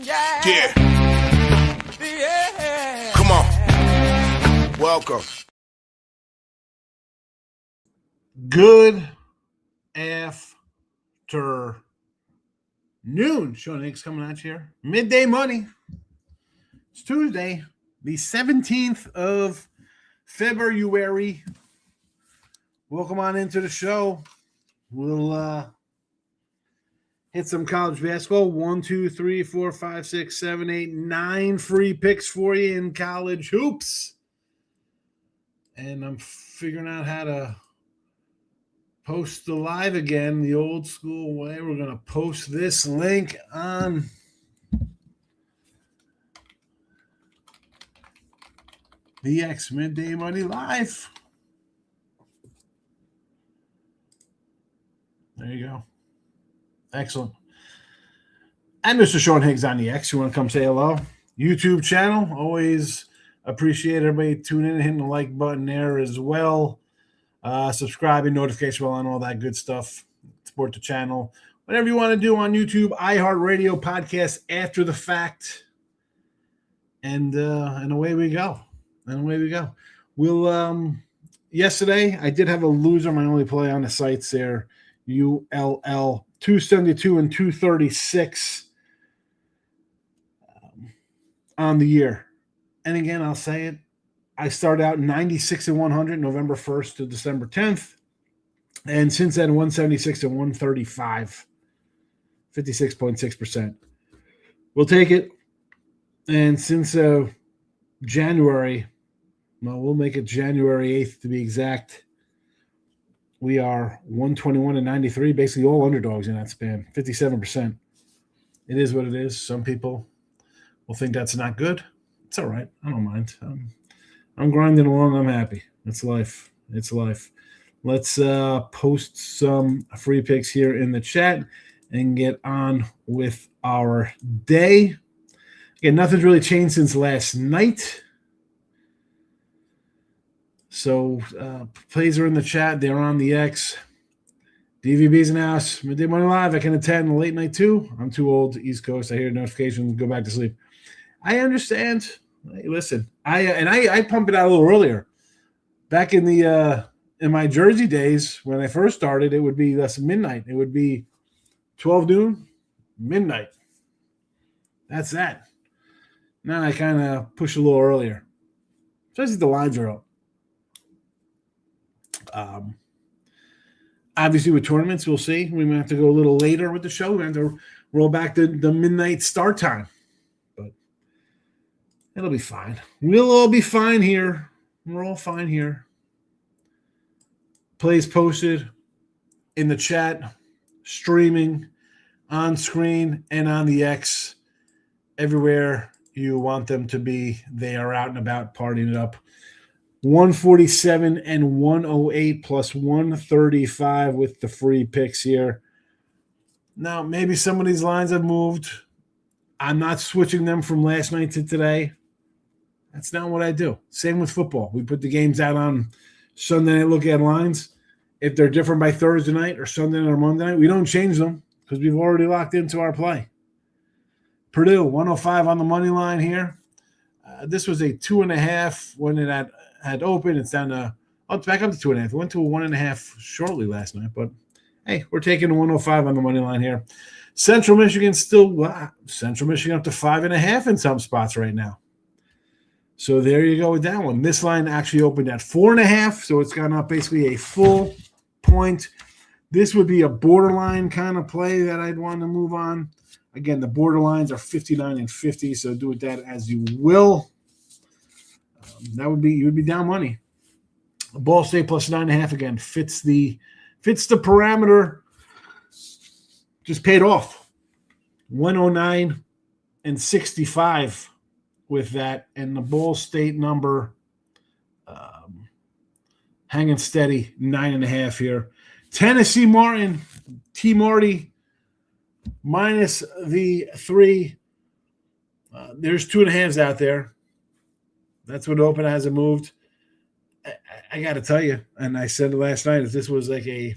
Yeah. Come on. Welcome. Good afternoon. Sean Higgs coming at you here. Midday Money. It's Tuesday, the 17th of February. Welcome on into the show. We'll hit some college basketball. 1, 2, 3, 4, 5, 6, 7, 8, 9 free picks for you in college hoops. And I'm figuring out how to post the live again the old school way. We're going to post this link on the X Midday Money Live. There you go. Excellent. And Mr. Sean Higgs on the X. You want to come say hello? YouTube channel. Always appreciate everybody tuning in and hitting the like button there as well. Subscribing, notification bell, and all that good stuff. Support the channel. Whatever you want to do on YouTube, iHeartRadio podcast after the fact. And away we go. We'll yesterday I did have a loser, my only play on the sites there. ULL 272 and 236 on the year. And again, I'll say it. I started out 96 and 100 November 1st to December 10th. And since then, 176 and 135, 56.6%. We'll take it. And since January, well, we'll make it January 8th to be exact. We are 121 and 93, basically all underdogs in that span, 57%. It is what it is. Some people will think that's not good. It's all right. I don't mind. I'm grinding along. I'm happy. It's life. Let's post some free picks here in the chat and get on with our day. Again, nothing's really changed since last night. So plays are in the chat. They're on the X. DVB's in the house. Midday Money Live. I can attend the late night too. I'm too old. East Coast. I hear notifications. Go back to sleep. I understand. Hey, listen, I pump it out a little earlier. Back in the in my Jersey days when I first started, it would be less than midnight. It would be 12 noon, midnight. That's that. Now I kind of push a little earlier, especially if the lines are up. Obviously with tournaments, we'll see. We might have to go a little later with the show. We have to roll back to the midnight start time, but it'll be fine. We'll all be fine here. We're all fine here. Plays posted in the chat, streaming, on screen, and on the X. Everywhere you want them to be, they are out and about partying it up. 147 and 108 plus 135 with the free picks here. Now, maybe some of these lines have moved. I'm not switching them from last night to today. That's not what I do. Same with football. We put the games out on Sunday night, look at lines. If they're different by Thursday night or Sunday night or Monday night, we don't change them because we've already locked into our play. Purdue, 105 on the money line here. This was a 2.5 when it had opened. It's down to it's back up to 2.5. It went to a 1.5 shortly last night, but hey, we're taking a 105 on the money line here. Central Michigan Central Michigan up to 5.5 in some spots right now. So there you go with that one. This line actually opened at 4.5, so it's gone up basically a full point. This would be a borderline kind of play that I'd want to move on. Again, the borderlines are 59 and 50, so do with that as you will. You would be down money. Ball State plus 9.5 again fits the parameter. Just paid off. 109 and 65 with that, and the Ball State number hanging steady 9.5 here. Tennessee Martin, T Marty minus the 3. There's 2.5s out there. That's what open hasn't moved. I got to tell you, and I said it last night, if this was like a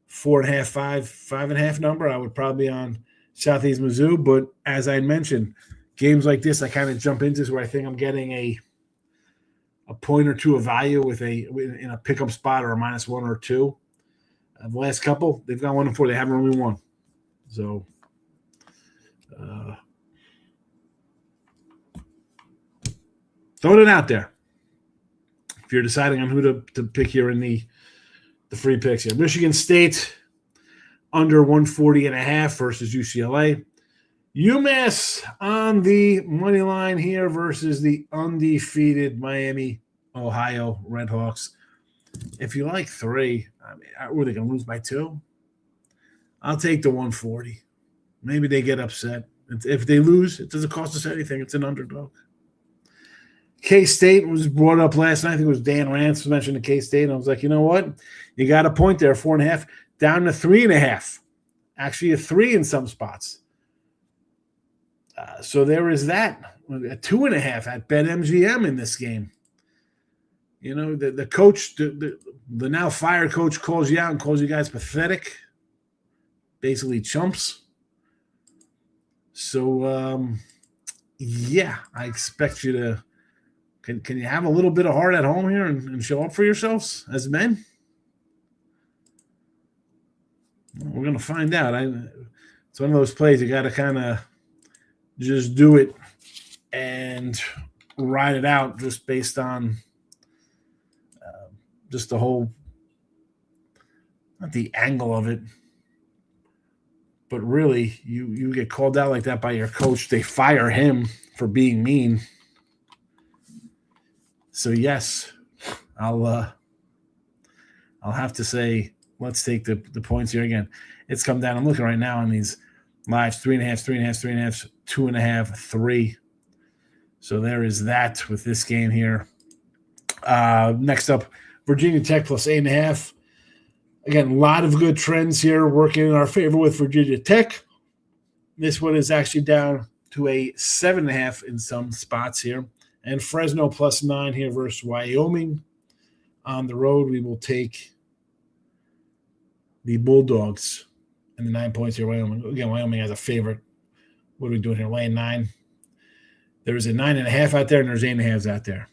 4.5, 5.5 number, I would probably be on Southeast Mizzou. But as I mentioned, games like this, I kind of jump into where I think I'm getting a point or two of value in a pickup spot or a -1 or 2. The last couple, they've got 1-4. They haven't really won. So, throwing it out there. If you're deciding on who to pick here in the free picks here. Michigan State under 140.5 versus UCLA. UMass on the money line here versus the undefeated Miami, Ohio Redhawks. If you like 3, I mean, were they going to lose by 2? I'll take the 140. Maybe they get upset. If they lose, it doesn't cost us anything. It's an underdog. K-State was brought up last night. I think it was Dan Rance mentioned the K-State. And I was like, you know what? You got a point there, 4.5, down to 3.5. Actually, a 3 in some spots. So there is that. A 2.5 at BetMGM in this game. You know, the coach, the now fired coach calls you out and calls you guys pathetic. Basically chumps. So, yeah, I expect you to can you have a little bit of heart at home here and show up for yourselves as men? Well, we're going to find out. It's one of those plays you got to kind of just do it and ride it out just based on just the whole, not the angle of it, but really you get called out like that by your coach. They fire him for being mean. So yes, I'll have to say let's take the points here again. It's come down. I'm looking right now on these lives: 3.5, 3.5, 3.5, 2.5, 3. So there is that with this game here. Next up, Virginia Tech plus 8.5. Again, a lot of good trends here working in our favor with Virginia Tech. This one is actually down to a 7.5 in some spots here. And Fresno plus 9 here versus Wyoming. On the road, we will take the Bulldogs and the 9 points here. Wyoming. Again, Wyoming has a favorite. What are we doing here? Laying 9. There's a 9.5 out there, and there's 8.5s out there.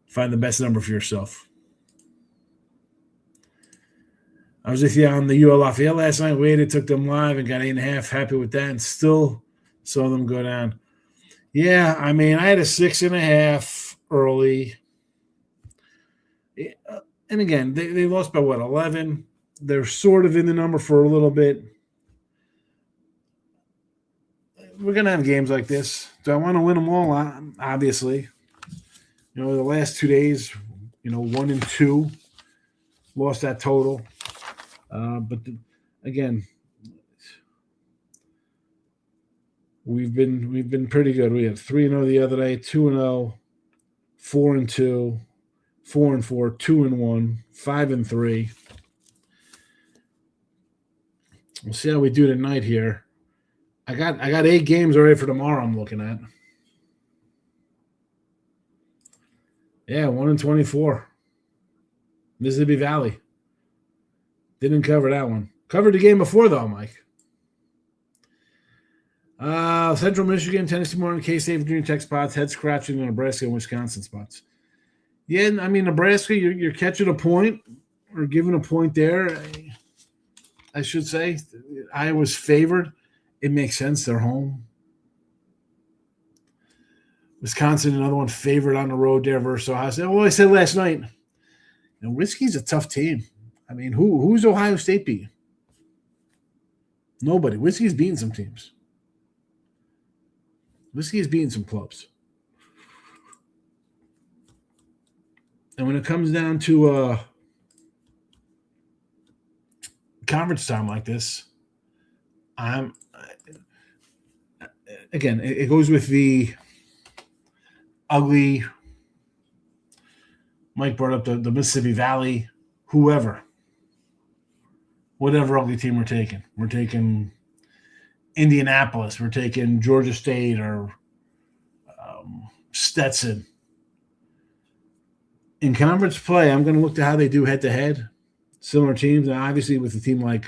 Find the best number for yourself. I was with you on the UL Lafayette last night. Waited, took them live, and got 8.5. Happy with that, and still saw them go down. Yeah, I mean, I had a 6.5 early. And again, they lost by, 11? They're sort of in the number for a little bit. We're going to have games like this. Do I want to win them all? Obviously. You know, the last 2 days, 1 and 2. Lost that total. But again, we've been pretty good. We had 3-0 the other day, 2-0, 4-2, 4-4, 2-1, 5-3. We'll see how we do tonight here. I got 8 games already for tomorrow. I'm looking at. Yeah, 1-24. Mississippi Valley. Didn't cover that one. Covered the game before though, Mike. Central Michigan, Tennessee Martin, K-State, Virginia Tech spots, head scratching, Nebraska and Wisconsin spots. Yeah, I mean, Nebraska, you're catching a point or giving a point there. I should say Iowa's favored. It makes sense. They're home. Wisconsin, another one favored on the road there versus Ohio State. Well, I said last night, Whiskey's a tough team. I mean, who's Ohio State beating? Nobody. Whiskey's beating some teams. Whiskey's beating some clubs. And when it comes down to conference time like this, it goes with the ugly. Mike brought up the Mississippi Valley, whatever ugly team we're taking. We're taking Indianapolis. We're taking Georgia State or Stetson. In conference play, I'm going to look to how they do head-to-head. Similar teams, and obviously with a team like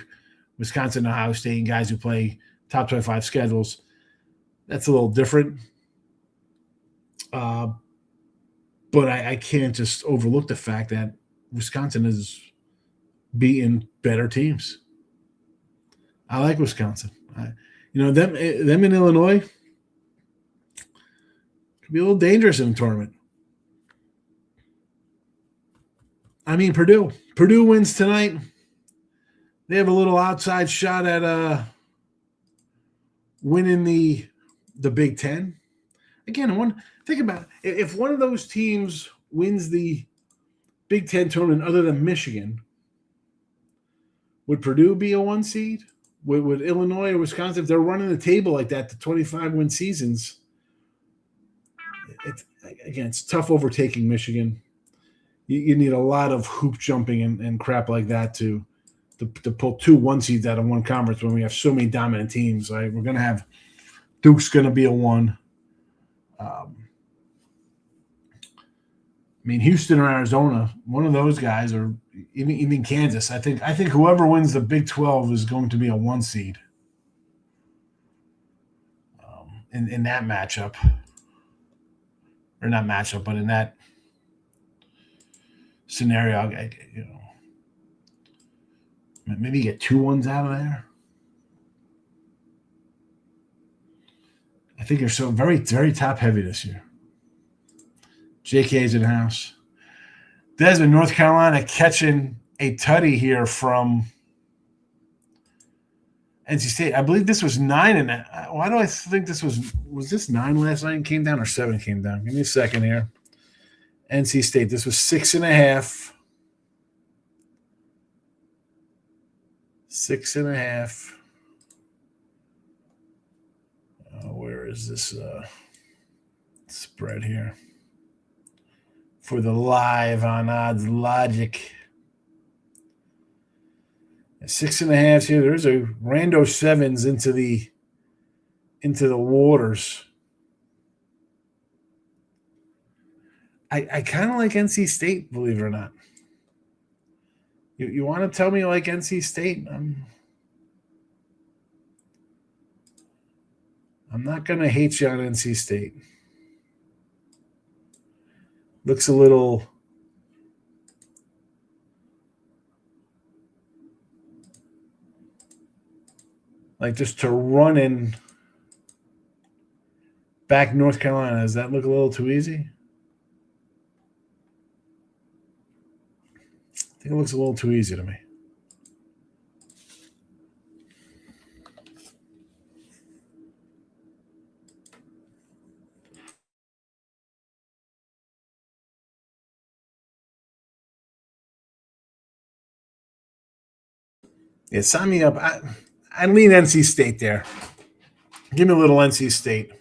Wisconsin, Ohio State, and guys who play top 25 schedules. That's a little different. But I can't just overlook the fact that Wisconsin is beating better teams. I like Wisconsin. Them in Illinois could be a little dangerous in the tournament. I mean, Purdue. Purdue wins tonight. They have a little outside shot at winning the Big Ten. Again, think about it. If one of those teams wins the Big Ten tournament other than Michigan, would Purdue be a 1 seed? Would Illinois or Wisconsin, if they're running the table like that, the 25-win seasons, it's tough overtaking Michigan. You need a lot of hoop jumping and crap like that to pull 2 1 seeds out of one conference when we have so many dominant teams. Right? We're going to have Duke's going to be a 1. I mean, Houston or Arizona, one of those guys, or even Kansas. I think whoever wins the Big 12 is going to be a 1 seed in that matchup, or not matchup, but in that scenario. Maybe you get 2 1s out of there. I think you're so very, very top heavy this year. JK's in the house. Desmond, North Carolina catching a tutty here from NC State. I believe this was 9. Why do I think this was this 9 last night and came down, or 7 came down? Give me a second here. NC State. This was 6.5. 6.5. Where is this spread here? For the live on Odds Logic. 6.5 here. There's a rando 7s into the waters. I kind of like NC State, believe it or not. You want to tell me you like NC State? I'm not going to hate you on NC State. Looks a little like just to run in back North Carolina. Does that look a little too easy? I think it looks a little too easy to me. Yeah, sign me up. I lean NC State there. Give me a little NC State.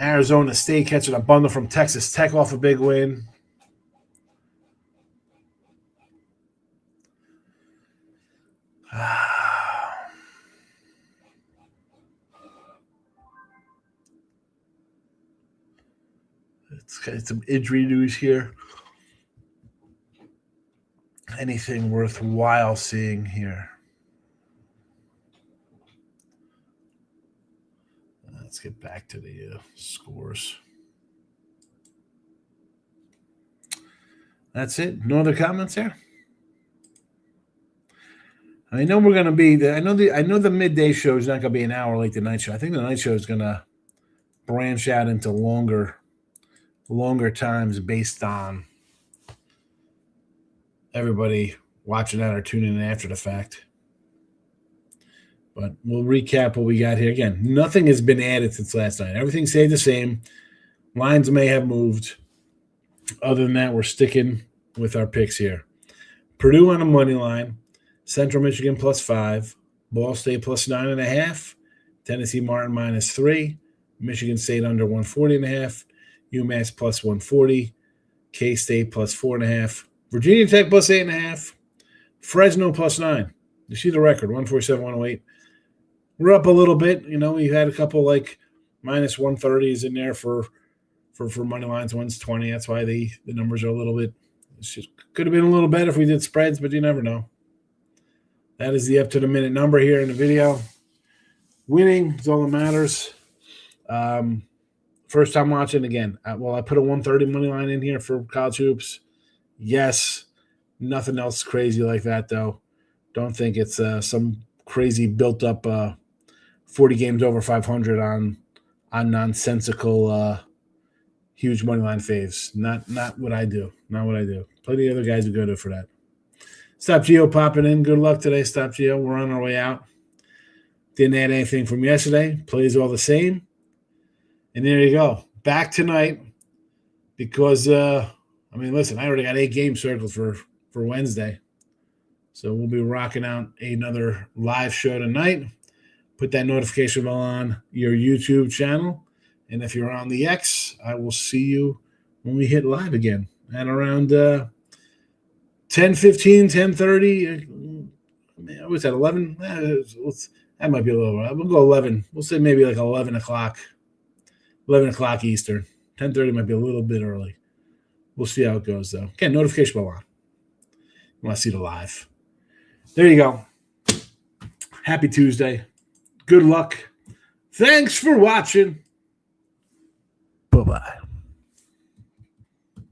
Arizona State catching a bundle from Texas Tech off a big win. It's got some injury news here. Anything worthwhile seeing here? Let's get back to the scores. That's it. No other comments here. I know we're going to be. I know the midday show is not going to be an hour like the night show. I think the night show is going to branch out into longer times based on everybody watching that or tuning in after the fact. But we'll recap what we got here. Again, nothing has been added since last night. Everything stayed the same. Lines may have moved. Other than that, we're sticking with our picks here. Purdue on a money line. Central Michigan +5. Ball State +9.5. Tennessee Martin -3. Michigan State under 140.5. UMass +140. K-State +4.5. Virginia Tech +8.5. Fresno +9. You see the record, 147, 108. We're up a little bit. We had a couple like -130s in there for for money lines, 120. That's why the numbers are a little bit. Could have been a little better if we did spreads, but you never know. That is the up to the minute number here in the video. Winning is all that matters. First time watching again. I put a 130 money line in here for college hoops. Yes, nothing else crazy like that though. Don't think it's some crazy built up 40 games over 500 on nonsensical huge money line faves. Not what I do. Not what I do. Plenty of other guys who go to for that. Stop Gio popping in. Good luck today, Stop Gio. We're on our way out. Didn't add anything from yesterday. Plays all the same. And there you go. Back tonight because, listen, I already got 8 games circled for Wednesday. So we'll be rocking out another live show tonight. Put that notification bell on your YouTube channel. And if you're on the X, I will see you when we hit live again at around 10:15, 10:30. What's that, 11? That might be a little. We'll go 11. We'll say maybe like 11 o'clock. 11 o'clock Eastern. 10:30 might be a little bit early. We'll see how it goes, though. Again, notification bell on. You want to see the live. There you go. Happy Tuesday. Good luck. Thanks for watching. Bye-bye.